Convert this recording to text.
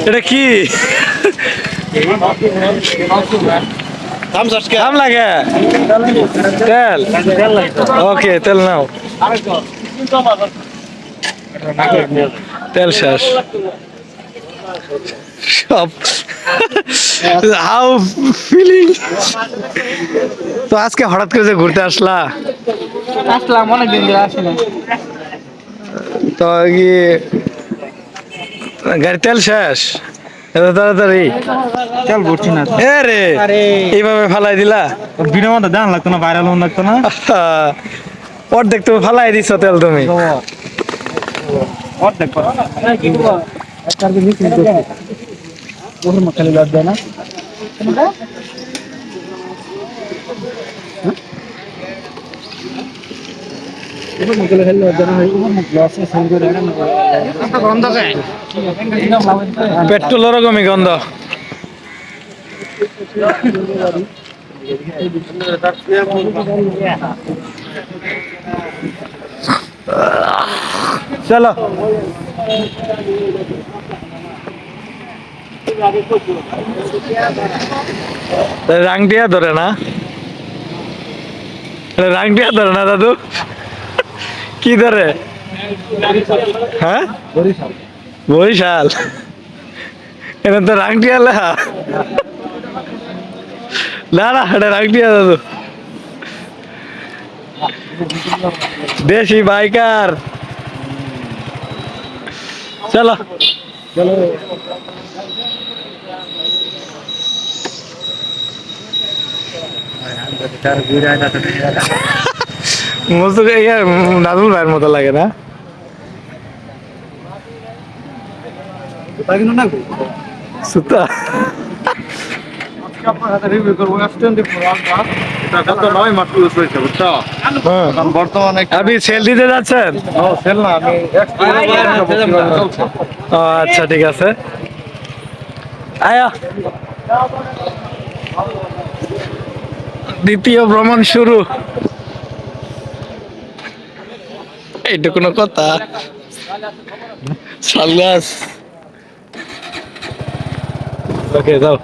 এটা কি কাম লাগে তেল ওকে তেল নাও তেল শেষ সব হাউ ফিলিং তো আজকে হঠাৎ করে যে ঘুরতে আসলাম অনেকদিন ধরে আসি না। তো কি গাড়ি তেল শেষ এত তাড়াতাড়ি তেল ভরছি না তো। এ রে এইভাবে ফালাই দিলা ভিডিও মধ্যে দাম লাগতো না, ভাইরাল হন লাগতো না। অর্ধেক তুমি ফালাই দিছ তেল তুমি অর্ধেক কর একটা কি মিক্স করতে ওর মখালি বাদ দেয় না। ওর মখালি খেলে বাদ দেয় না, ওর মখালি আছে সেল করে না। গন্ধ খায় পেট্রোল ওরকমই গন্ধ চলো রাংটিয়া ধরে না রাংটিয়া ধরে না দাদু কি ধরে হ্যাঁ বরিশাল এটা তো রাংটিয়া লেখা না না এটা রাংটিয়া দাদু দেশি বাইকার চলো নাজমুল ভাইয়ের মতো লাগে না সুতা আপনার হাতে রিভিউ করবো S24 আলট্রা। এটা কত নয় মাত্র ইউজ হয়েছে বুঝছো। বর্তমানে আপনি সেল দিতে যাচ্ছেন সেল না, আমি চলছে। ও আচ্ছা ঠিক আছে আয়া দ্বিতীয় ভ্রমণ শুরু এইটা কোনো কথা সালগাছ ওকে যাও